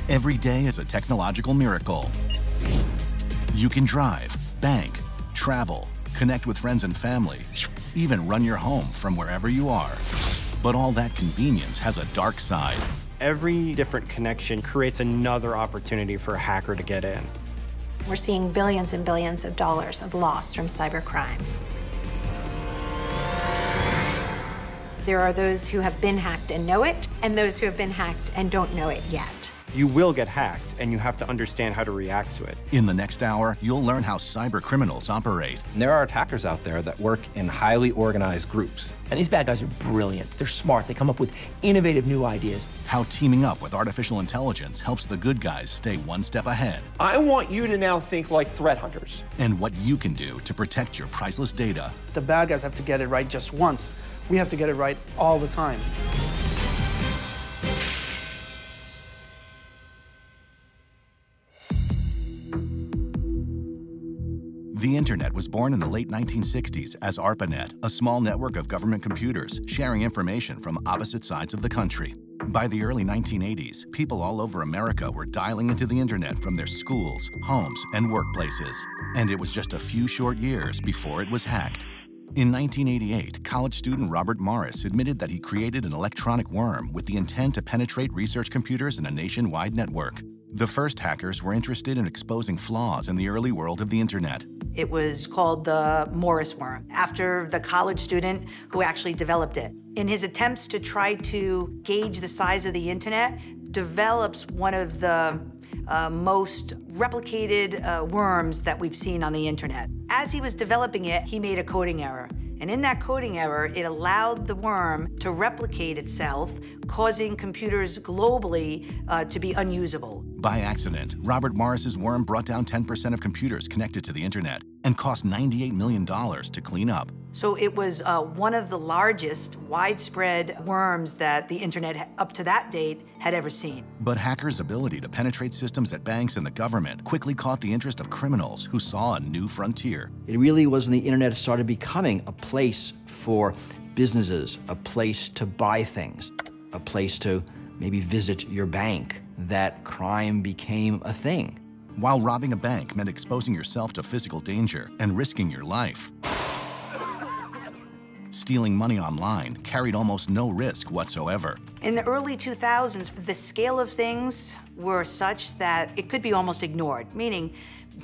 Every day is a technological miracle. You can drive, bank, travel, connect with friends and family, even run your home from wherever you are. But all that convenience has a dark side. Every different connection creates another opportunity for a hacker to get in. We're seeing billions and billions of dollars of loss from cybercrime. There are those who have been hacked and know it, and those who have been hacked and don't know it yet. You will get hacked, and you have to understand how to react to it. In the next hour, you'll learn how cyber criminals operate. And there are attackers out there that work in highly organized groups. And these bad guys are brilliant. They're smart. They come up with innovative new ideas. How teaming up with artificial intelligence helps the good guys stay one step ahead. I want you to now think like threat hunters. And what you can do to protect your priceless data. The bad guys have to get it right just once. We have to get it right all the time. The internet was born in the late 1960s as ARPANET, a small network of government computers sharing information from opposite sides of the country. By the early 1980s, people all over America were dialing into the internet from their schools, homes, and workplaces. And it was just a few short years before it was hacked. In 1988, college student Robert Morris admitted that he created an electronic worm with the intent to penetrate research computers in a nationwide network. The first hackers were interested in exposing flaws in the early world of the internet. It was called the Morris worm, after the college student who actually developed it. In his attempts to try to gauge the size of the internet, develops one of the most replicated worms that we've seen on the internet. As he was developing it, he made a coding error. And in that coding error, it allowed the worm to replicate itself, causing computers globally to be unusable. By accident, Robert Morris's worm brought down 10% of computers connected to the internet and cost $98 million to clean up. So it was one of the largest widespread worms that the internet up to that date had ever seen. But hackers' ability to penetrate systems at banks and the government quickly caught the interest of criminals who saw a new frontier. It really was when the internet started becoming a place for businesses, a place to buy things, a place to maybe visit your bank, that crime became a thing. While robbing a bank meant exposing yourself to physical danger and risking your life, stealing money online carried almost no risk whatsoever. In the early 2000s, the scale of things were such that it could be almost ignored, meaning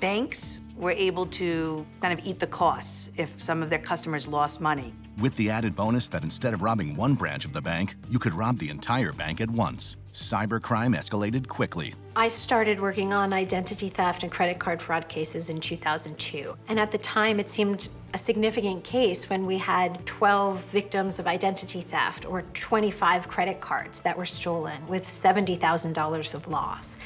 banks were able to kind of eat the costs if some of their customers lost money. With the added bonus that instead of robbing one branch of the bank, you could rob the entire bank at once. Cybercrime escalated quickly. I started working on identity theft and credit card fraud cases in 2002. And at the time, it seemed a significant case when we had 12 victims of identity theft or 25 credit cards that were stolen with $70,000 of loss.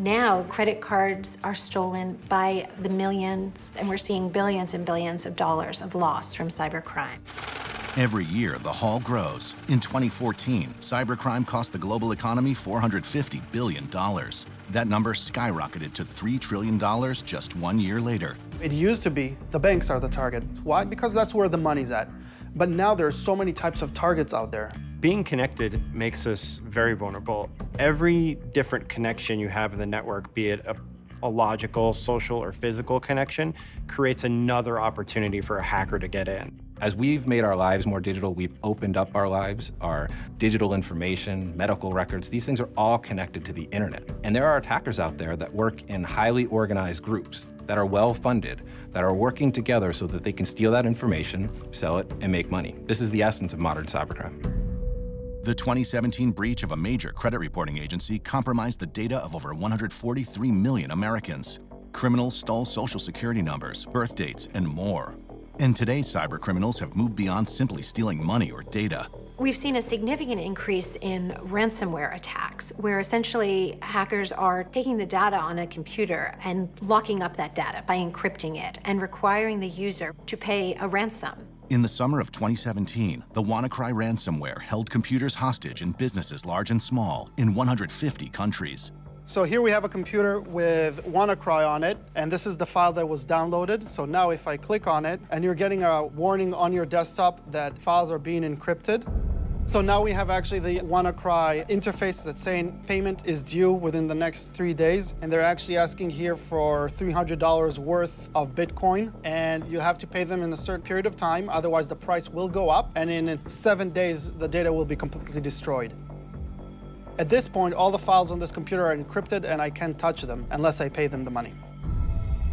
Now, credit cards are stolen by the millions, and we're seeing billions and billions of dollars of loss from cybercrime. Every year, the haul grows. In 2014, cybercrime cost the global economy $450 billion. That number skyrocketed to $3 trillion just 1 year later. It used to be the banks are the target. Why? Because that's where the money's at. But now there are so many types of targets out there. Being connected makes us very vulnerable. Every different connection you have in the network, be it a logical, social, or physical connection, creates another opportunity for a hacker to get in. As we've made our lives more digital, we've opened up our lives, our digital information, medical records, these things are all connected to the internet. And there are attackers out there that work in highly organized groups that are well-funded, that are working together so that they can steal that information, sell it, and make money. This is the essence of modern cybercrime. The 2017 breach of a major credit reporting agency compromised the data of over 143 million Americans. Criminals stole social security numbers, birth dates, and more. And today's cybercriminals have moved beyond simply stealing money or data. We've seen a significant increase in ransomware attacks, where essentially hackers are taking the data on a computer and locking up that data by encrypting it and requiring the user to pay a ransom. In the summer of 2017, the WannaCry ransomware held computers hostage in businesses large and small in 150 countries. So here we have a computer with WannaCry on it, and this is the file that was downloaded. So now if I click on it, and you're getting a warning on your desktop that files are being encrypted, So now we have actually the WannaCry interface that's saying payment is due within the next 3 days, and they're actually asking here for $300 worth of Bitcoin, and you have to pay them in a certain period of time, otherwise the price will go up, and in 7 days the data will be completely destroyed. At this point, all the files on this computer are encrypted and I can't touch them unless I pay them the money.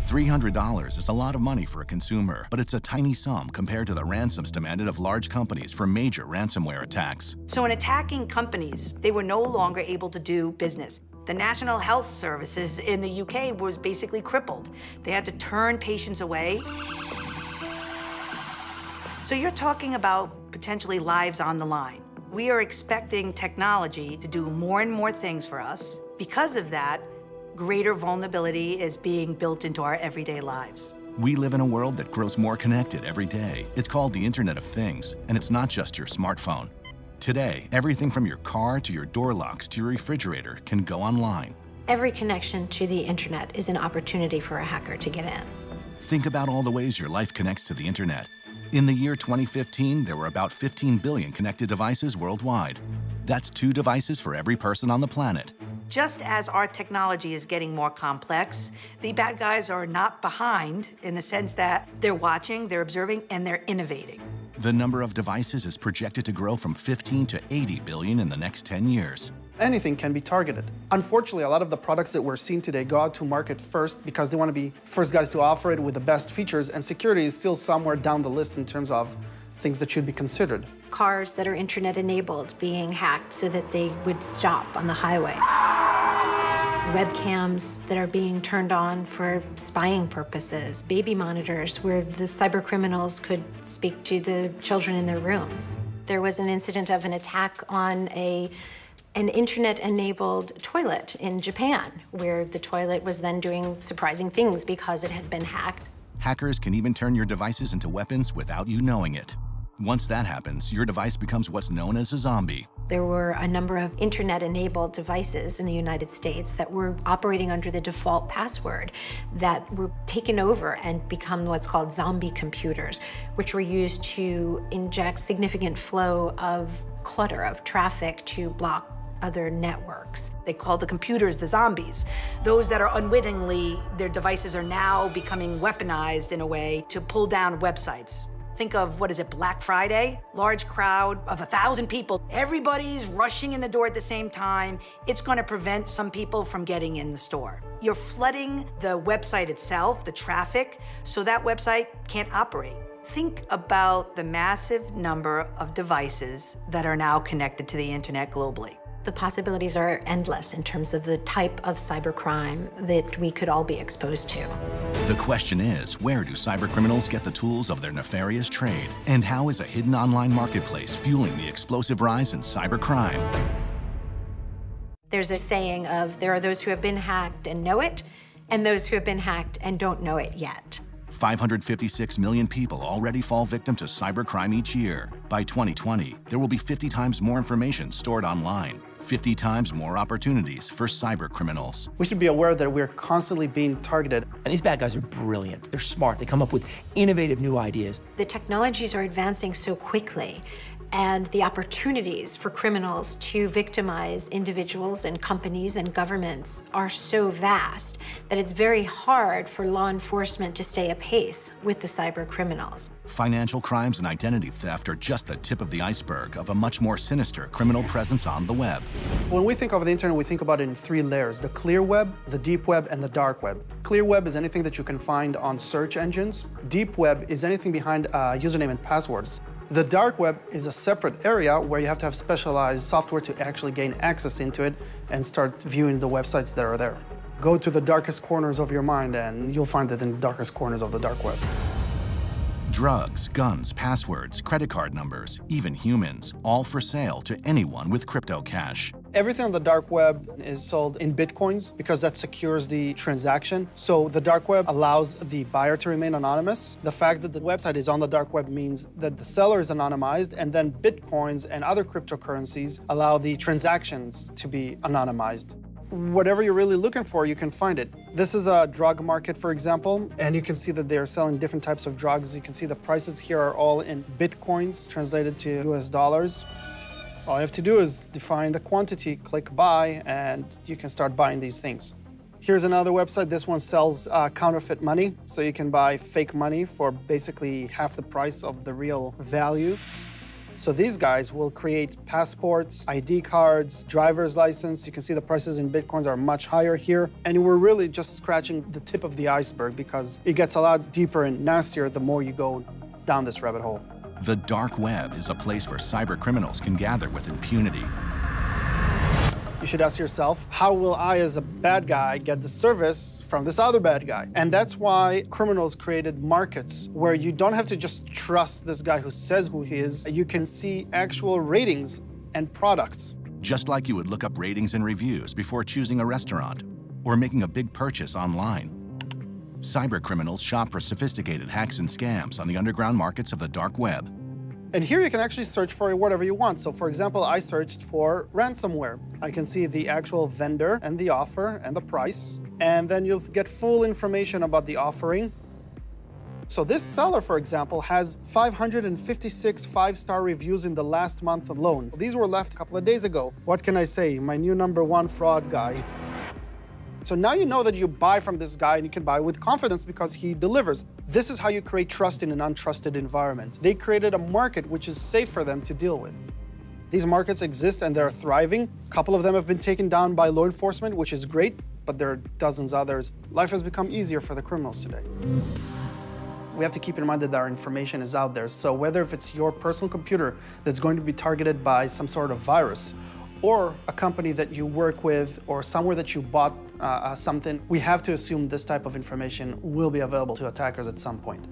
$300 is a lot of money for a consumer, but it's a tiny sum compared to the ransoms demanded of large companies for major ransomware attacks. So in attacking companies, they were no longer able to do business. The National Health Services in the UK was basically crippled. They had to turn patients away. So you're talking about potentially lives on the line. We are expecting technology to do more and more things for us. Because of that, greater vulnerability is being built into our everyday lives. We live in a world that grows more connected every day. It's called the Internet of Things, and it's not just your smartphone. Today, everything from your car to your door locks to your refrigerator can go online. Every connection to the internet is an opportunity for a hacker to get in. Think about all the ways your life connects to the Internet. In the year 2015, there were about 15 billion connected devices worldwide. That's 2 devices for every person on the planet. Just as our technology is getting more complex, the bad guys are not behind in the sense that they're watching, they're observing, and they're innovating. The number of devices is projected to grow from 15 to 80 billion in the next 10 years. Anything can be targeted. Unfortunately, a lot of the products that we're seeing today go out to market first because they want to be first guys to offer it with the best features, and security is still somewhere down the list in terms of things that should be considered. Cars that are internet-enabled being hacked so that they would stop on the highway. Webcams that are being turned on for spying purposes. Baby monitors where the cybercriminals could speak to the children in their rooms. There was an incident of an attack on an internet-enabled toilet in Japan, where the toilet was then doing surprising things because it had been hacked. Hackers can even turn your devices into weapons without you knowing it. Once that happens, your device becomes what's known as a zombie. There were a number of internet-enabled devices in the United States that were operating under the default password that were taken over and become what's called zombie computers, which were used to inject significant flow of clutter, of traffic to block other networks. They call the computers the zombies. Those that are unwittingly, their devices are now becoming weaponized in a way to pull down websites. Think of, what is it, Black Friday? Large crowd of 1,000 people. Everybody's rushing in the door at the same time. It's going to prevent some people from getting in the store. You're flooding the website itself, the traffic, so that website can't operate. Think about the massive number of devices that are now connected to the internet globally. The possibilities are endless in terms of the type of cybercrime that we could all be exposed to. The question is, where do cybercriminals get the tools of their nefarious trade? And how is a hidden online marketplace fueling the explosive rise in cybercrime? There's a saying of, there are those who have been hacked and know it, and those who have been hacked and don't know it yet. 556 million people already fall victim to cybercrime each year. By 2020, there will be 50 times more information stored online, 50 times more opportunities for cybercriminals. We should be aware that we're constantly being targeted. And these bad guys are brilliant. They're smart. They come up with innovative new ideas. The technologies are advancing so quickly, and the opportunities for criminals to victimize individuals and companies and governments are so vast that it's very hard for law enforcement to stay apace with the cyber criminals. Financial crimes and identity theft are just the tip of the iceberg of a much more sinister criminal presence on the web. When we think of the internet, we think about it in 3 layers: the clear web, the deep web, and the dark web. Clear web is anything that you can find on search engines. Deep web is anything behind username and passwords. The dark web is a separate area where you have to have specialized software to actually gain access into it and start viewing the websites that are there. Go to the darkest corners of your mind and you'll find it in the darkest corners of the dark web. Drugs, guns, passwords, credit card numbers, even humans, all for sale to anyone with crypto cash. Everything on the dark web is sold in Bitcoins because that secures the transaction. So the dark web allows the buyer to remain anonymous. The fact that the website is on the dark web means that the seller is anonymized, and then Bitcoins and other cryptocurrencies allow the transactions to be anonymized. Whatever you're really looking for, you can find it. This is a drug market, for example, and you can see that they're selling different types of drugs. You can see the prices here are all in Bitcoins, translated to US dollars. All you have to do is define the quantity, click buy, and you can start buying these things. Here's another website. This one sells counterfeit money, so you can buy fake money for basically half the price of the real value. So these guys will create passports, ID cards, driver's license. You can see the prices in Bitcoins are much higher here. And we're really just scratching the tip of the iceberg because it gets a lot deeper and nastier the more you go down this rabbit hole. The dark web is a place where cybercriminals can gather with impunity. You should ask yourself, how will I as a bad guy get the service from this other bad guy? And that's why criminals created markets where you don't have to just trust this guy who says who he is. You can see actual ratings and products. Just like you would look up ratings and reviews before choosing a restaurant or making a big purchase online. Cybercriminals shop for sophisticated hacks and scams on the underground markets of the dark web. And here you can actually search for whatever you want. So for example, I searched for ransomware. I can see the actual vendor and the offer and the price. And then you'll get full information about the offering. So this seller, for example, has 556 five-star reviews in the last month alone. These were left a couple of days ago. What can I say? My new #1 fraud guy. So now you know that you buy from this guy and you can buy with confidence because he delivers. This is how you create trust in an untrusted environment. They created a market which is safe for them to deal with. These markets exist and they're thriving. A couple of them have been taken down by law enforcement, which is great, but there are dozens others. Life has become easier for the criminals today. We have to keep in mind that our information is out there. So whether if it's your personal computer that's going to be targeted by some sort of virus, or a company that you work with, or somewhere that you bought something, we have to assume this type of information will be available to attackers at some point.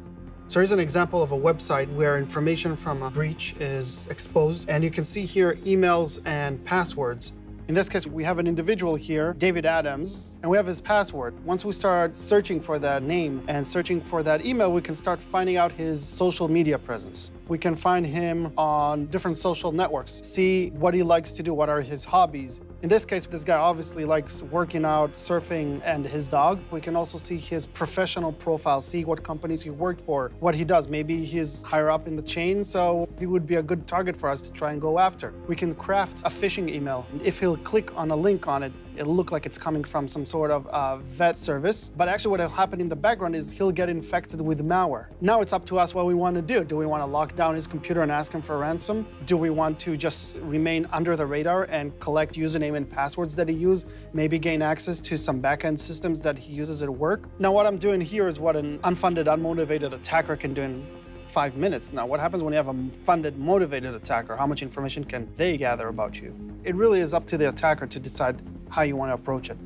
So here's an example of a website where information from a breach is exposed, and you can see here emails and passwords. In this case, we have an individual here, David Adams, and we have his password. Once we start searching for that name and searching for that email, we can start finding out his social media presence. We can find him on different social networks, see what he likes to do, what are his hobbies. In this case, this guy obviously likes working out, surfing, and his dog. We can also see his professional profile, see what companies he worked for, what he does. Maybe he's higher up in the chain, so he would be a good target for us to try and go after. We can craft a phishing email. If he'll click on a link on it, it'll look like it's coming from some sort of vet service. But actually what will happen in the background is he'll get infected with malware. Now it's up to us what we want to do. Do we want to lock down his computer and ask him for ransom? Do we want to just remain under the radar and collect username and passwords that he uses, maybe gain access to some back-end systems that he uses at work? Now what I'm doing here is what an unfunded, unmotivated attacker can do in 5 minutes. Now, what happens when you have a funded, motivated attacker? How much information can they gather about you? It really is up to the attacker to decide how you want to approach it.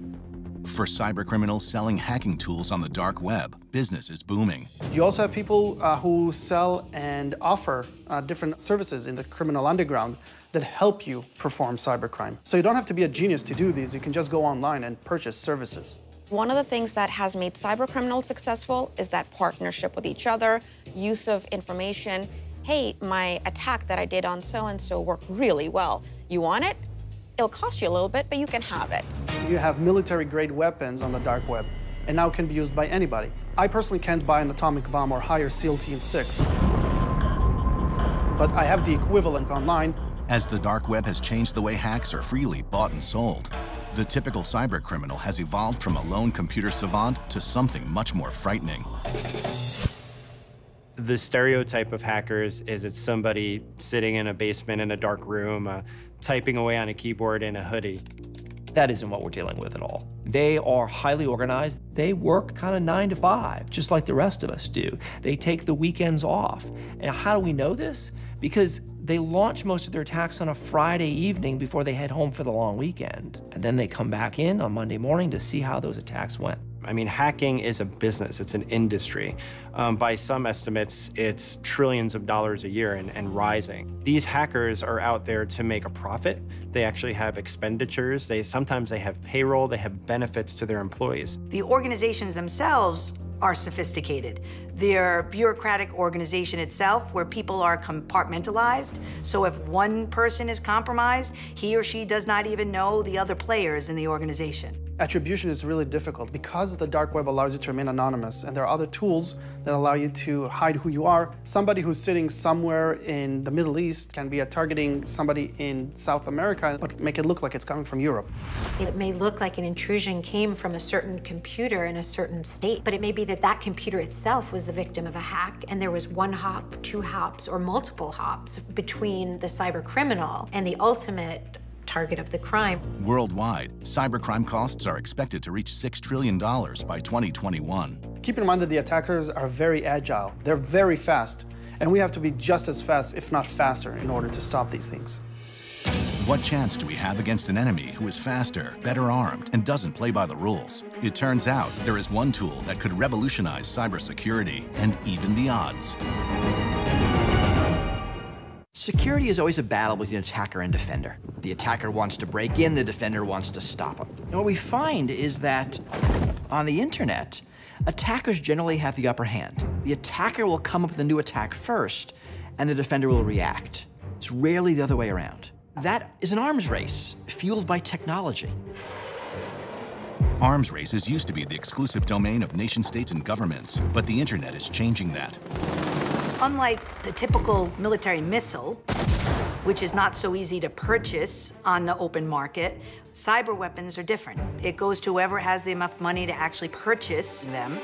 For cybercriminals selling hacking tools on the dark web, business is booming. You also have people who sell and offer different services in the criminal underground that help you perform cybercrime. So you don't have to be a genius to do these. You can just go online and purchase services. One of the things that has made cybercriminals successful is that partnership with each other, use of information. Hey, my attack that I did on so-and-so worked really well. You want it? It'll cost you a little bit, but you can have it. You have military-grade weapons on the dark web, and now can be used by anybody. I personally can't buy an atomic bomb or hire SEAL Team 6, but I have the equivalent online. As the dark web has changed the way hacks are freely bought and sold, the typical cybercriminal has evolved from a lone computer savant to something much more frightening. The stereotype of hackers is it's somebody sitting in a basement in a dark room, typing away on a keyboard in a hoodie. That isn't what we're dealing with at all. They are highly organized. They work kind of 9 to 5, just like the rest of us do. They take the weekends off. And how do we know this? Because they launch most of their attacks on a Friday evening before they head home for the long weekend. And then they come back in on Monday morning to see how those attacks went. I mean, hacking is a business, it's an industry. By some estimates, it's trillions of dollars a year and rising. These hackers are out there to make a profit. They actually have expenditures. Sometimes they have payroll, they have benefits to their employees. The organizations themselves are sophisticated. their bureaucratic organization itself, where people are compartmentalized. So if one person is compromised, he or she does not even know the other players in the organization. Attribution is really difficult because the dark web allows you to remain anonymous, and there are other tools that allow you to hide who you are. Somebody who's sitting somewhere in the Middle East can be targeting somebody in South America, but make it look like it's coming from Europe. It may look like an intrusion came from a certain computer in a certain state, but it may be that that computer itself was the victim of a hack, and there was one hop, two hops, or multiple hops between the cyber criminal and the ultimate target of the crime. Worldwide, cybercrime costs are expected to reach $6 trillion by 2021. Keep in mind that the attackers are very agile. They're very fast, and we have to be just as fast, if not faster, in order to stop these things. What chance do we have against an enemy who is faster, better armed, and doesn't play by the rules? It turns out there is one tool that could revolutionize cybersecurity and even the odds. Security is always a battle between attacker and defender. The attacker wants to break in, the defender wants to stop him. And what we find is that on the internet, attackers generally have the upper hand. The attacker will come up with a new attack first, and the defender will react. It's rarely the other way around. That is an arms race, fueled by technology. Arms races used to be the exclusive domain of nation-states and governments, but the internet is changing that. Unlike the typical military missile, which is not so easy to purchase on the open market, cyber weapons are different. It goes to whoever has enough money to actually purchase them.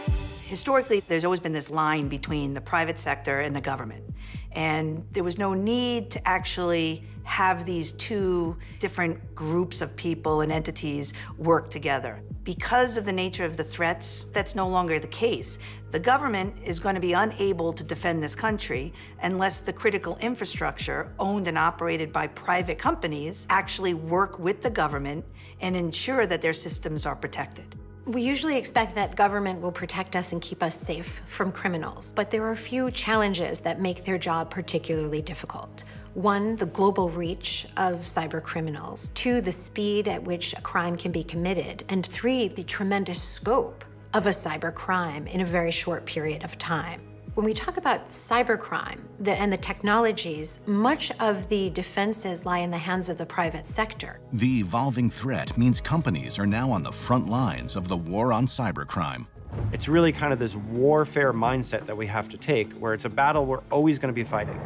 Historically, there's always been this line between the private sector and the government. And there was no need to actually have these two different groups of people and entities work together. Because of the nature of the threats, that's no longer the case. The government is going to be unable to defend this country unless the critical infrastructure owned and operated by private companies actually work with the government and ensure that their systems are protected. We usually expect that government will protect us and keep us safe from criminals, but there are a few challenges that make their job particularly difficult. One, the global reach of cyber criminals. Two, the speed at which a crime can be committed. And three, the tremendous scope of a cyber crime in a very short period of time. When we talk about cybercrime and the technologies, much of the defenses lie in the hands of the private sector. The evolving threat means companies are now on the front lines of the war on cybercrime. It's really kind of this warfare mindset that we have to take, where it's a battle we're always going to be fighting.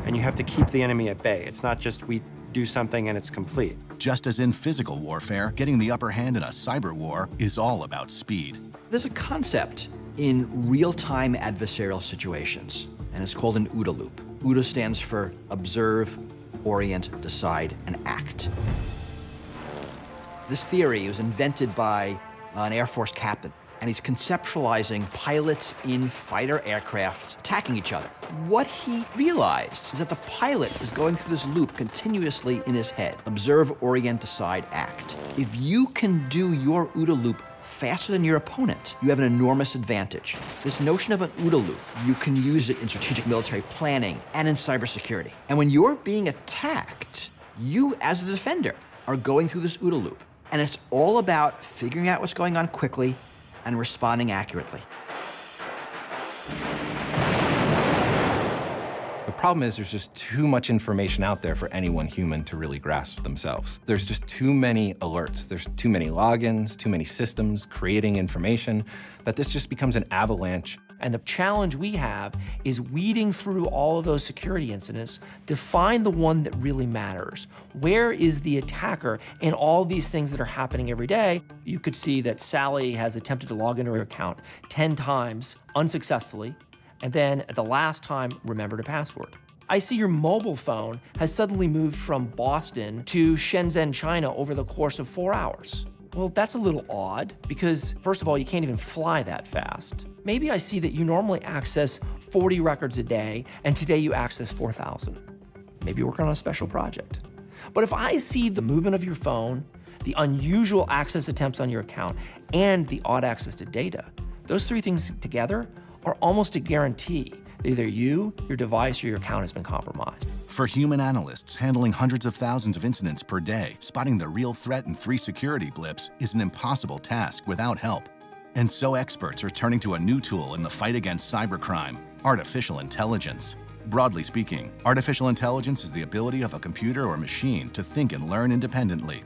And you have to keep the enemy at bay. It's not just we do something and it's complete. Just as in physical warfare, getting the upper hand in a cyber war is all about speed. There's a concept in real-time adversarial situations, and it's called an OODA loop. OODA stands for observe, orient, decide, and act. This theory was invented by an Air Force captain, and he's conceptualizing pilots in fighter aircraft attacking each other. What he realized is that the pilot is going through this loop continuously in his head. Observe, orient, decide, act. If you can do your OODA loop faster than your opponent, you have an enormous advantage. This notion of an OODA loop, you can use it in strategic military planning and in cybersecurity. And when you're being attacked, you, as the defender, are going through this OODA loop. And it's all about figuring out what's going on quickly and responding accurately. The problem is there's just too much information out there for any one human to really grasp themselves. There's just too many alerts. There's too many logins, too many systems creating information, that this just becomes an avalanche. And the challenge we have is weeding through all of those security incidents to find the one that really matters. Where is the attacker in all these things that are happening every day? You could see that Sally has attempted to log into her account 10 times unsuccessfully, and then at the last time, remembered a password. I see your mobile phone has suddenly moved from Boston to Shenzhen, China over the course of 4 hours. Well, that's a little odd because, first of all, you can't even fly that fast. Maybe I see that you normally access 40 records a day, and today you access 4,000. Maybe you're working on a special project. But if I see the movement of your phone, the unusual access attempts on your account, and the odd access to data, those three things together are almost a guarantee that either you, your device, or your account has been compromised. For human analysts handling hundreds of thousands of incidents per day, spotting the real threat in 3 security blips is an impossible task without help. And so experts are turning to a new tool in the fight against cybercrime: artificial intelligence. Broadly speaking, artificial intelligence is the ability of a computer or machine to think and learn independently.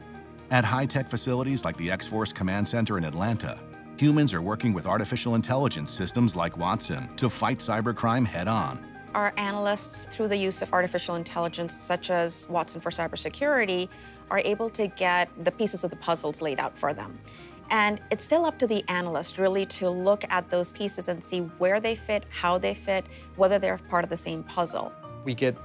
At high-tech facilities like the X-Force Command Center in Atlanta, humans are working with artificial intelligence systems like Watson to fight cybercrime head-on. Our analysts, through the use of artificial intelligence, such as Watson for cybersecurity, are able to get the pieces of the puzzles laid out for them. And it's still up to the analyst really to look at those pieces and see where they fit, how they fit, whether they're part of the same puzzle. We get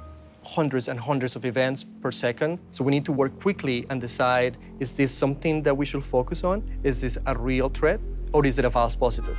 hundreds and hundreds of events per second, so we need to work quickly and decide, is this something that we should focus on? Is this a real threat, or is it a false positive?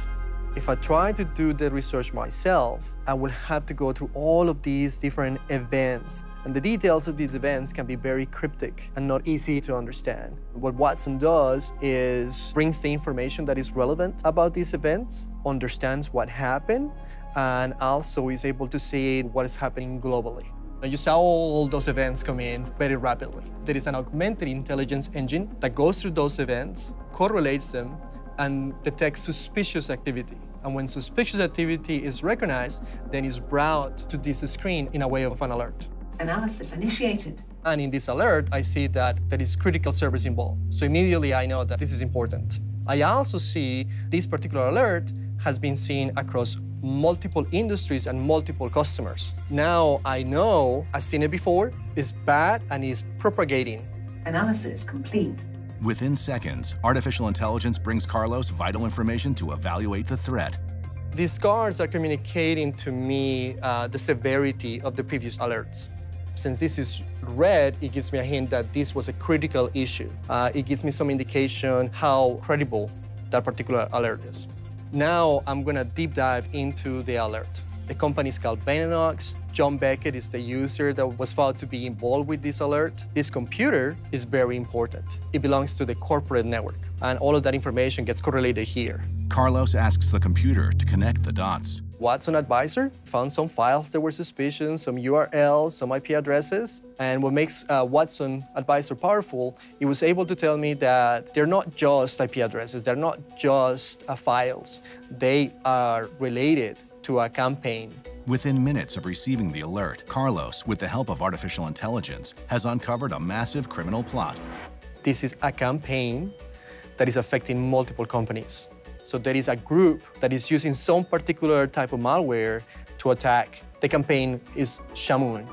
If I try to do the research myself, I will have to go through all of these different events. And the details of these events can be very cryptic and not easy to understand. What Watson does is brings the information that is relevant about these events, understands what happened, and also is able to see what is happening globally. And you saw all those events come in very rapidly. There is an augmented intelligence engine that goes through those events, correlates them, and detects suspicious activity. And when suspicious activity is recognized, then it's brought to this screen in a way of an alert. Analysis initiated. And in this alert, I see that there is critical service involved. So immediately I know that this is important. I also see this particular alert has been seen across multiple industries and multiple customers. Now I know, I've seen it before, it's bad and it's propagating. Analysis complete. Within seconds, artificial intelligence brings Carlos vital information to evaluate the threat. These cards are communicating to me the severity of the previous alerts. Since this is red, it gives me a hint that this was a critical issue. It gives me some indication how credible that particular alert is. Now I'm gonna deep dive into the alert. The company is called Benenox. John Beckett is the user that was found to be involved with this alert. This computer is very important. It belongs to the corporate network, and all of that information gets correlated here. Carlos asks the computer to connect the dots. Watson Advisor found some files that were suspicious, some URLs, some IP addresses. And what makes Watson Advisor powerful, it was able to tell me that they're not just IP addresses, they're not just files. They are related to a campaign. Within minutes of receiving the alert, Carlos, with the help of artificial intelligence, has uncovered a massive criminal plot. This is a campaign that is affecting multiple companies. So there is a group that is using some particular type of malware to attack. The campaign is Shamoon.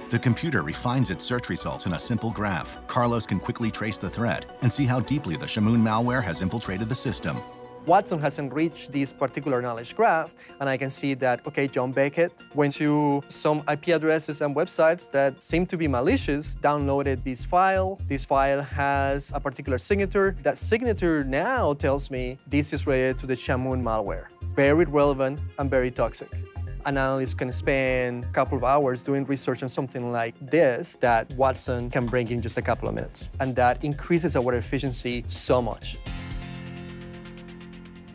The computer refines its search results in a simple graph. Carlos can quickly trace the threat and see how deeply the Shamoon malware has infiltrated the system. Watson has enriched this particular knowledge graph, and I can see that, okay, John Beckett went to some IP addresses and websites that seem to be malicious, downloaded this file. This file has a particular signature. That signature now tells me this is related to the Shamoon malware. Very relevant and very toxic. An analyst can spend a couple of hours doing research on something like this that Watson can bring in just a couple of minutes. And that increases our efficiency so much.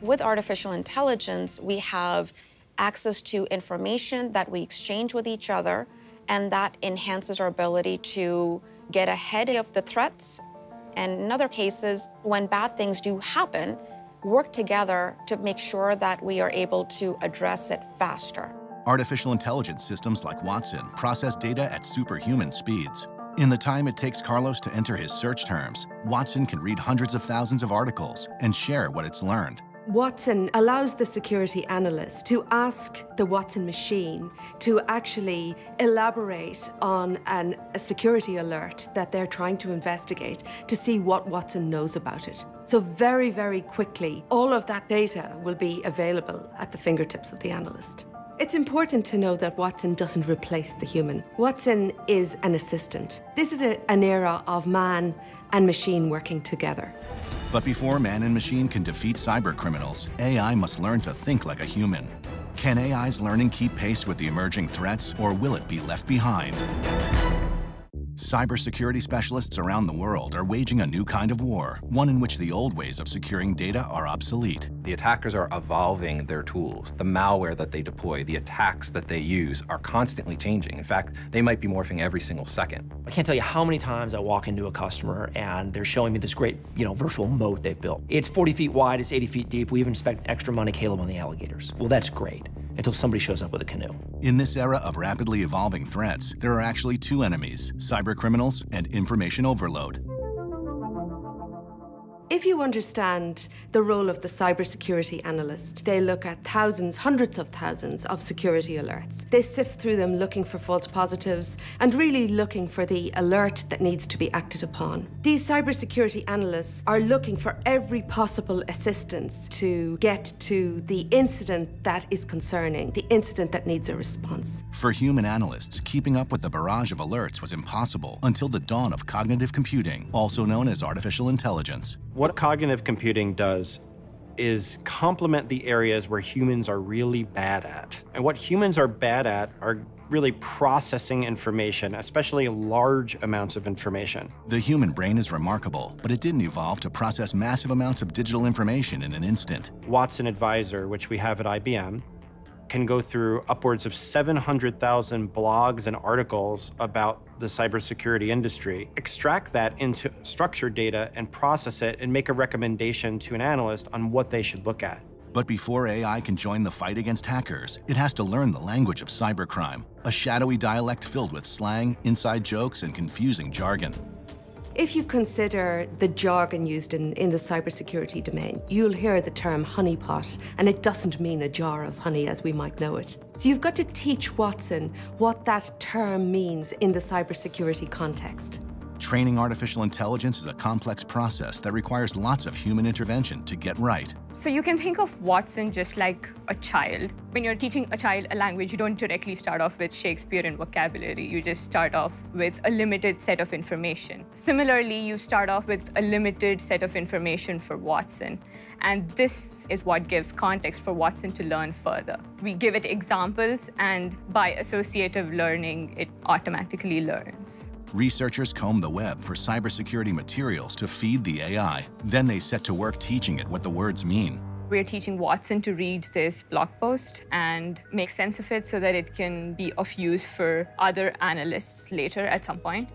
With artificial intelligence, we have access to information that we exchange with each other, and that enhances our ability to get ahead of the threats. And in other cases, when bad things do happen, work together to make sure that we are able to address it faster. Artificial intelligence systems like Watson process data at superhuman speeds. In the time it takes Carlos to enter his search terms, Watson can read hundreds of thousands of articles and share what it's learned. Watson allows the security analyst to ask the Watson machine to actually elaborate on a security alert that they're trying to investigate to see what Watson knows about it. So very, very quickly, all of that data will be available at the fingertips of the analyst. It's important to know that Watson doesn't replace the human. Watson is an assistant. This is an era of man and machine working together. But before man and machine can defeat cybercriminals, AI must learn to think like a human. Can AI's learning keep pace with the emerging threats, or will it be left behind? Cybersecurity specialists around the world are waging a new kind of war, one in which the old ways of securing data are obsolete. The attackers are evolving their tools. The malware that they deploy, the attacks that they use are constantly changing. In fact, they might be morphing every single second. I can't tell you how many times I walk into a customer and they're showing me this great, virtual moat they've built. It's 40 feet wide, it's 80 feet deep. We even spent extra money, Caleb, on the alligators. Well, that's great, until somebody shows up with a canoe. In this era of rapidly evolving threats, there are actually two enemies: cybercriminals and information overload. If you understand the role of the cybersecurity analyst, they look at thousands, hundreds of thousands of security alerts. They sift through them looking for false positives and really looking for the alert that needs to be acted upon. These cybersecurity analysts are looking for every possible assistance to get to the incident that is concerning, the incident that needs a response. For human analysts, keeping up with the barrage of alerts was impossible until the dawn of cognitive computing, also known as artificial intelligence. What cognitive computing does is complement the areas where humans are really bad at. And what humans are bad at are really processing information, especially large amounts of information. The human brain is remarkable, but it didn't evolve to process massive amounts of digital information in an instant. Watson Advisor, which we have at IBM, can go through upwards of 700,000 blogs and articles about the cybersecurity industry, extract that into structured data and process it and make a recommendation to an analyst on what they should look at. But before AI can join the fight against hackers, it has to learn the language of cybercrime, a shadowy dialect filled with slang, inside jokes, and confusing jargon. If you consider the jargon used in the cybersecurity domain, you'll hear the term honeypot, and it doesn't mean a jar of honey as we might know it. So you've got to teach Watson what that term means in the cybersecurity context. Training artificial intelligence is a complex process that requires lots of human intervention to get right. So you can think of Watson just like a child. When you're teaching a child a language, you don't directly start off with Shakespearean vocabulary. You just start off with a limited set of information. Similarly, you start off with a limited set of information for Watson. And this is what gives context for Watson to learn further. We give it examples, and by associative learning, it automatically learns. Researchers comb the web for cybersecurity materials to feed the AI. Then they set to work teaching it what the words mean. We're teaching Watson to read this blog post and make sense of it so that it can be of use for other analysts later at some point.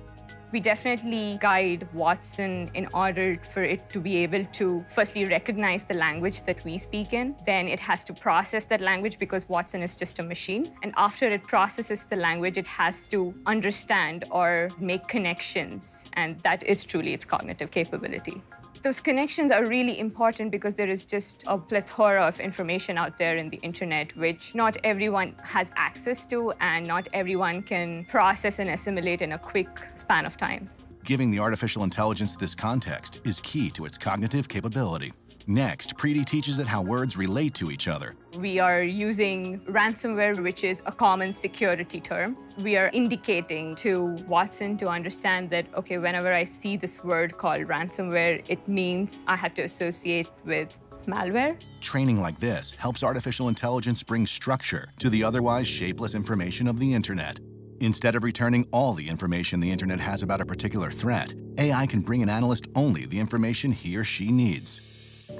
We definitely guide Watson in order for it to be able to firstly recognize the language that we speak in. Then it has to process that language because Watson is just a machine. And after it processes the language, it has to understand or make connections. And that is truly its cognitive capability. Those connections are really important because there is just a plethora of information out there in the internet, which not everyone has access to and not everyone can process and assimilate in a quick span of time. Giving the artificial intelligence this context is key to its cognitive capability. Next, Preeti teaches it how words relate to each other. We are using ransomware, which is a common security term. We are indicating to Watson to understand that, okay, whenever I see this word called ransomware, it means I have to associate with malware. Training like this helps artificial intelligence bring structure to the otherwise shapeless information of the internet. Instead of returning all the information the internet has about a particular threat, AI can bring an analyst only the information he or she needs.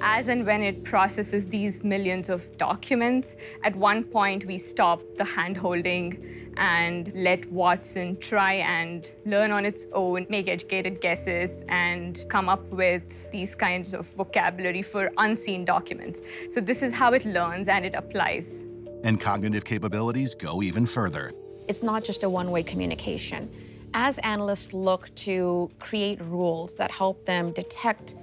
As and when it processes these millions of documents, at one point we stop the hand-holding and let Watson try and learn on its own, make educated guesses, and come up with these kinds of vocabulary for unseen documents. So this is how it learns and it applies. And cognitive capabilities go even further. It's not just a one-way communication. As analysts look to create rules that help them detect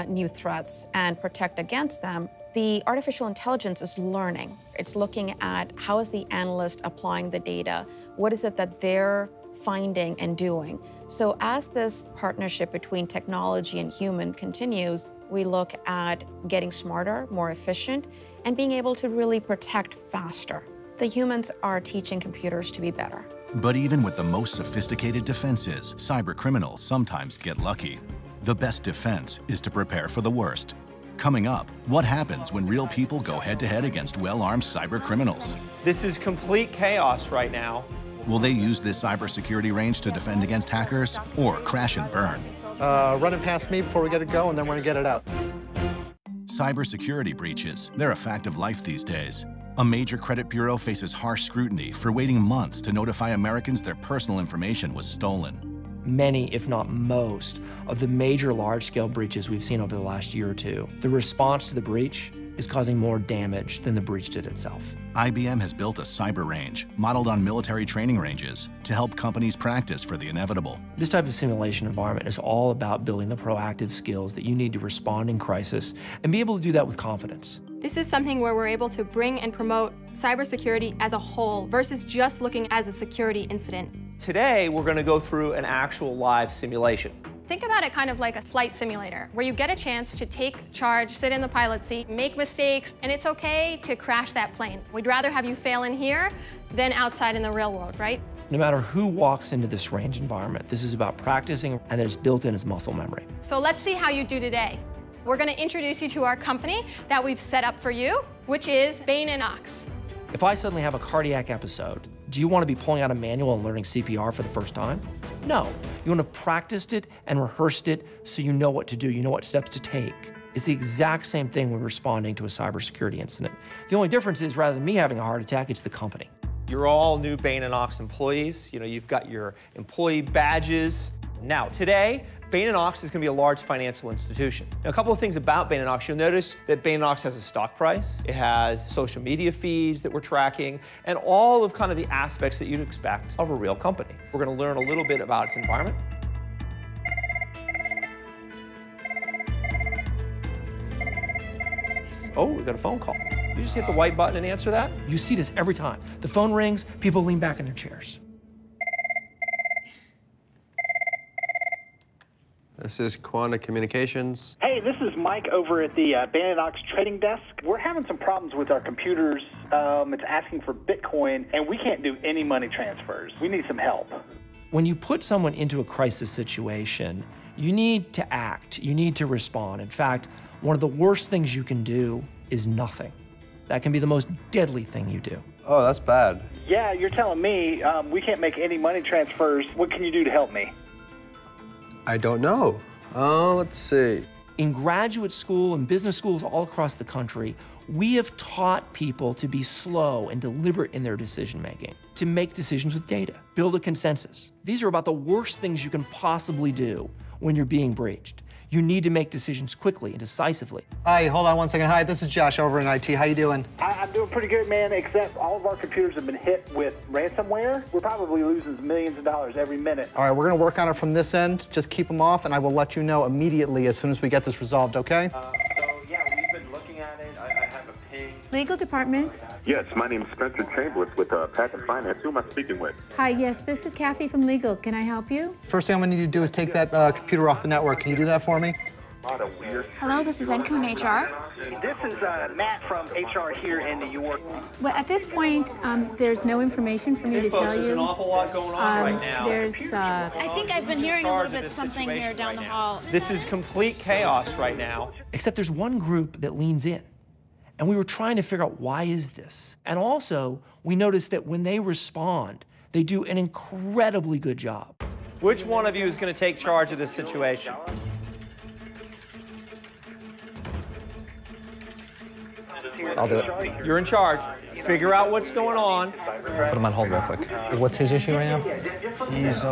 new threats and protect against them, the artificial intelligence is learning. It's looking at how is the analyst applying the data, what is it that they're finding and doing. So as this partnership between technology and human continues, we look at getting smarter, more efficient, and being able to really protect faster. The humans are teaching computers to be better. But even with the most sophisticated defenses, cybercriminals sometimes get lucky. The best defense is to prepare for the worst. Coming up, what happens when real people go head-to-head against well-armed cybercriminals? This is complete chaos right now. Will they use this cybersecurity range to defend against hackers or crash and burn? Run it past me before we get it going, then we're gonna get it out. Cybersecurity breaches, they're a fact of life these days. A major credit bureau faces harsh scrutiny for waiting months to notify Americans their personal information was stolen. Many, if not most, of the major large-scale breaches we've seen over the last year or two, the response to the breach is causing more damage than the breach did itself. IBM has built a cyber range modeled on military training ranges to help companies practice for the inevitable. This type of simulation environment is all about building the proactive skills that you need to respond in crisis and be able to do that with confidence. This is something where we're able to bring and promote cybersecurity as a whole versus just looking as a security incident. Today, we're going to go through an actual live simulation. Think about it kind of like a flight simulator, where you get a chance to take charge, sit in the pilot seat, make mistakes, and it's okay to crash that plane. We'd rather have you fail in here than outside in the real world, right? No matter who walks into this range environment, this is about practicing, and it's built in as muscle memory. So let's see how you do today. We're going to introduce you to our company that we've set up for you, which is Bain & Knox. If I suddenly have a cardiac episode, do you want to be pulling out a manual and learning CPR for the first time? No. You want to have practiced it and rehearsed it so you know what to do, you know what steps to take. It's the exact same thing when responding to a cybersecurity incident. The only difference is rather than me having a heart attack, it's the company. You're all new Bain & Knox employees. You know, you've got your employee badges. Now, today, Bain & Knox is going to be a large financial institution. Now, a couple of things about Bain & Knox. You'll notice that Bain & Knox has a stock price. It has social media feeds that we're tracking, and all of kind of the aspects that you'd expect of a real company. We're going to learn a little bit about its environment. Oh, we got a phone call. You just hit the white button and answer that? You see this every time. The phone rings, people lean back in their chairs. This is Quanta Communications. Hey, this is Mike over at the Bain & Knox trading desk. We're having some problems with our computers. It's asking for Bitcoin, and we can't do any money transfers. We need some help. When you put someone into a crisis situation, you need to act, you need to respond. In fact, one of the worst things you can do is nothing. That can be the most deadly thing you do. Oh, that's bad. Yeah, you're telling me we can't make any money transfers. What can you do to help me? I don't know. Let's see. In graduate school and business schools all across the country, we have taught people to be slow and deliberate in their decision-making, to make decisions with data, build a consensus. These are about the worst things you can possibly do when you're being breached. You need to make decisions quickly and decisively. Hi, hold on one second. Hi, this is Josh over in IT. How you doing? I'm doing pretty good, man, except all of our computers have been hit with ransomware. We're probably losing millions of dollars every minute. All right, we're going to work on it from this end. Just keep them off, and I will let you know immediately as soon as we get this resolved, okay? Yeah, we've been looking at it. I have a ping. Legal department. Yes, my name is Spencer Chambliss with Patent Finance. Who am I speaking with? Hi, yes, this is Kathy from Legal. Can I help you? First thing I'm going to need you to do is take that computer off the network. Can you do that for me? Hello, this is Encone HR. This is Matt from HR here in New York. Well, at this point, there's no information for me to tell you. There's an awful lot going on right now. I think I've been hearing a little bit something here down the hall. This is complete chaos right now. Except there's one group that leans in. And we were trying to figure out why is this? And also, we noticed that when they respond, they do an incredibly good job. Which one of you is going to take charge of this situation? I'll do it. You're in charge. Figure out what's going on. Put him on hold real quick. What's his issue right now? He's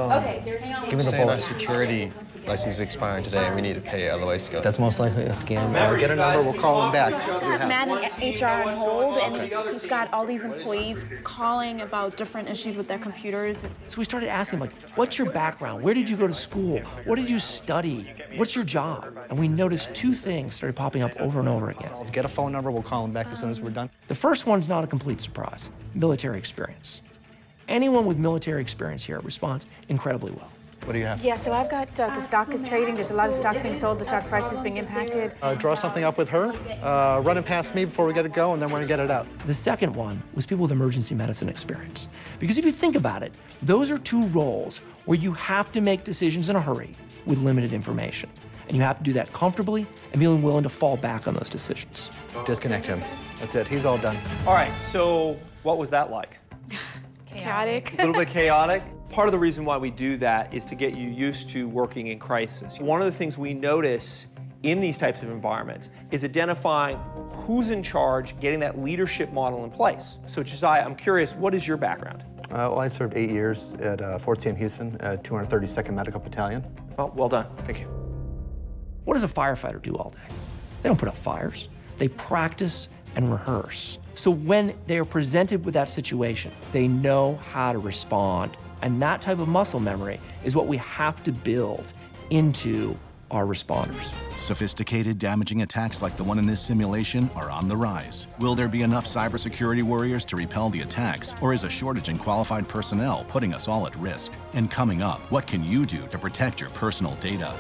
give me the bullet. security license is expiring today, and we need to pay, otherwise go. That's most likely a scam. Get a number, we'll call him back. We've got Matt in HR on hold, and he's got all these employees calling about different issues with their computers. So we started asking, like, what's your background? Where did you go to school? What did you study? What's your job? And we noticed two things started popping up over and over again. Get a phone number, we'll call him back as soon as we're done. The first one's not a complete surprise. Military experience. Anyone with military experience here responds incredibly well. What do you have? Yeah, so I've got the stock is trading. There's a lot of stock being sold. The stock price is being impacted. Draw something up with her. Run it past me before we get it going, and then we're going to get it out. The second one was people with emergency medicine experience. Because if you think about it, those are two roles where you have to make decisions in a hurry with limited information. And you have to do that comfortably and being willing to fall back on those decisions. Disconnect him. That's it. He's all done. All right, so what was that like? chaotic. A little bit chaotic. Part of the reason why we do that is to get you used to working in crisis. One of the things we notice in these types of environments is identifying who's in charge, getting that leadership model in place. So Josiah, I'm curious, what is your background? Well, I served 8 years at Fort Sam Houston, 232nd Medical Battalion. Well done, thank you. What does a firefighter do all day? They don't put out fires. They practice and rehearse. So when they are presented with that situation, they know how to respond. And that type of muscle memory is what we have to build into our responders. Sophisticated, damaging attacks like the one in this simulation are on the rise. Will there be enough cybersecurity warriors to repel the attacks, or is a shortage in qualified personnel putting us all at risk? And coming up, what can you do to protect your personal data?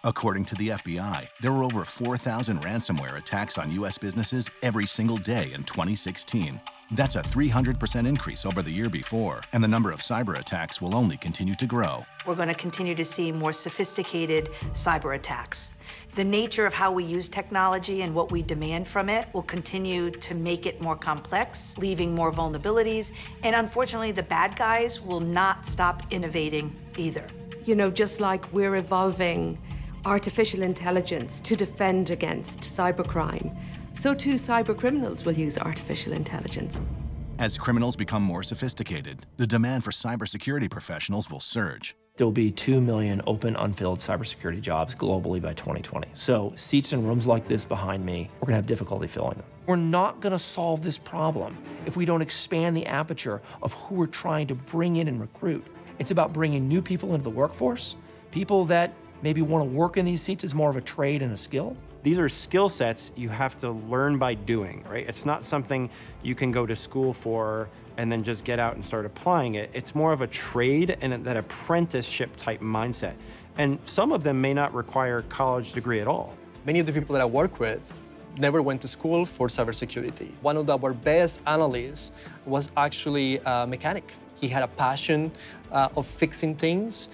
According to the FBI, there were over 4,000 ransomware attacks on U.S. businesses every single day in 2016. That's a 300% increase over the year before, and the number of cyber attacks will only continue to grow. We're going to continue to see more sophisticated cyber attacks. The nature of how we use technology and what we demand from it will continue to make it more complex, leaving more vulnerabilities, and unfortunately, the bad guys will not stop innovating either. You know, just like we're evolving artificial intelligence to defend against cybercrime, so too cybercriminals will use artificial intelligence. As criminals become more sophisticated, the demand for cybersecurity professionals will surge. There'll be 2 million open, unfilled cybersecurity jobs globally by 2020. So seats in rooms like this behind me, we're gonna have difficulty filling them. We're not gonna solve this problem if we don't expand the aperture of who we're trying to bring in and recruit. It's about bringing new people into the workforce, people that maybe wanna work in these seats as more of a trade and a skill. These are skill sets you have to learn by doing, right? It's not something you can go to school for and then just get out and start applying it. It's more of a trade and that apprenticeship type mindset. And some of them may not require a college degree at all. Many of the people that I work with never went to school for cybersecurity. One of our best analysts was actually a mechanic. He had a passion of fixing things,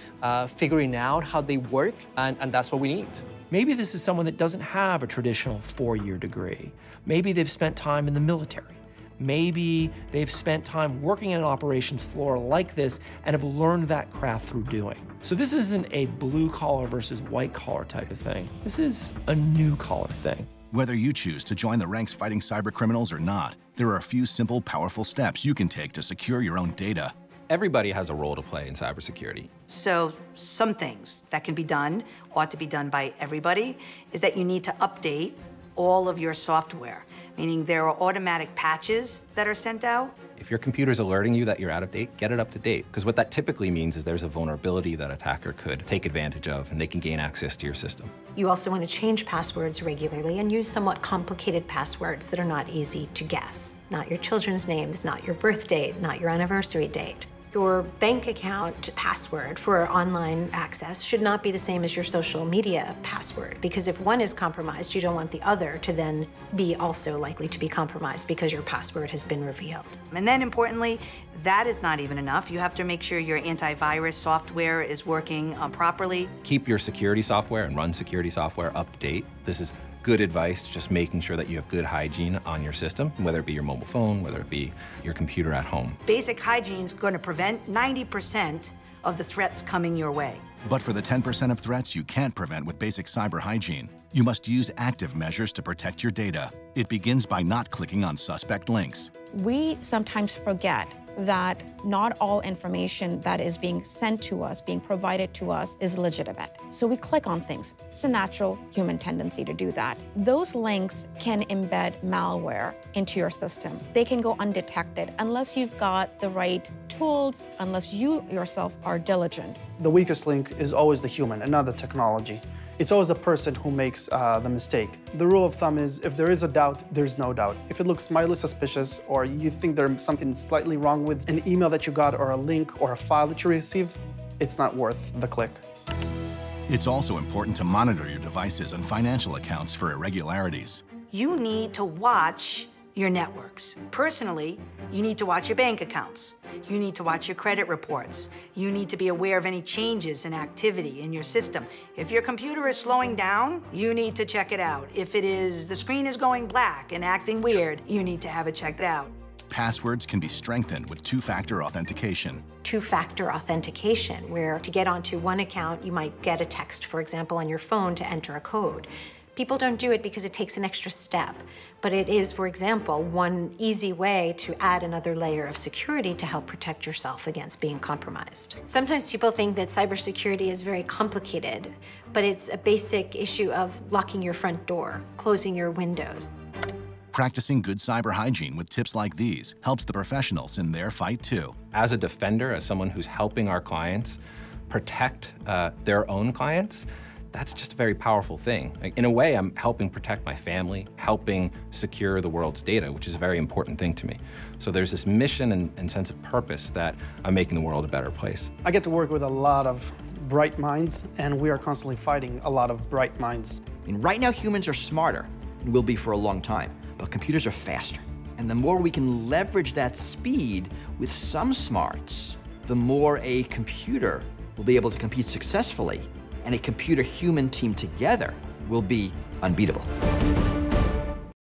figuring out how they work, and that's what we need. Maybe this is someone that doesn't have a traditional 4-year degree. Maybe they've spent time in the military. Maybe they've spent time working in an operations floor like this and have learned that craft through doing. So this isn't a blue collar versus white collar type of thing. This is a new collar thing. Whether you choose to join the ranks fighting cybercriminals or not, there are a few simple, powerful steps you can take to secure your own data. Everybody has a role to play in cybersecurity. So some things that can be done, ought to be done by everybody, is that you need to update all of your software, meaning there are automatic patches that are sent out. If your computer's alerting you that you're out of date, get it up to date. Because what that typically means is there's a vulnerability that an attacker could take advantage of, and they can gain access to your system. You also want to change passwords regularly and use somewhat complicated passwords that are not easy to guess. Not your children's names, not your birth date, not your anniversary date. Your bank account password for online access should not be the same as your social media password, because if one is compromised, you don't want the other to then be also likely to be compromised because your password has been revealed. And then importantly, that is not even enough. You have to make sure your antivirus software is working properly. Keep your security software and run security software up to date. This is good advice, just making sure that you have good hygiene on your system, whether it be your mobile phone, whether it be your computer at home. Basic hygiene is going to prevent 90% of the threats coming your way. But for the 10% of threats you can't prevent with basic cyber hygiene, you must use active measures to protect your data. It begins by not clicking on suspect links. We sometimes forget that not all information that is being sent to us, being provided to us, is legitimate. So we click on things. It's a natural human tendency to do that. Those links can embed malware into your system. They can go undetected unless you've got the right tools, unless you yourself are diligent. The weakest link is always the human and not the technology. It's always the person who makes the mistake. The rule of thumb is if there is a doubt, there's no doubt. If it looks mildly suspicious or you think there's something slightly wrong with an email that you got or a link or a file that you received, it's not worth the click. It's also important to monitor your devices and financial accounts for irregularities. You need to watch your networks. Personally, you need to watch your bank accounts. You need to watch your credit reports. You need to be aware of any changes in activity in your system. If your computer is slowing down, you need to check it out. If it is, the screen is going black and acting weird, you need to have it checked out. Passwords can be strengthened with two-factor authentication. Two-factor authentication, where to get onto one account, you might get a text, for example, on your phone to enter a code. People don't do it because it takes an extra step, but it is, for example, one easy way to add another layer of security to help protect yourself against being compromised. Sometimes people think that cybersecurity is very complicated, but it's a basic issue of locking your front door, closing your windows. Practicing good cyber hygiene with tips like these helps the professionals in their fight too. As a defender, as someone who's helping our clients protect their own clients, that's just a very powerful thing. Like, in a way, I'm helping protect my family, helping secure the world's data, which is a very important thing to me. So there's this mission and sense of purpose that I'm making the world a better place. I get to work with a lot of bright minds, and we are constantly fighting a lot of bright minds. And right now, humans are smarter, and will be for a long time, but computers are faster. And the more we can leverage that speed with some smarts, the more a computer will be able to compete successfully, and a computer-human team together will be unbeatable.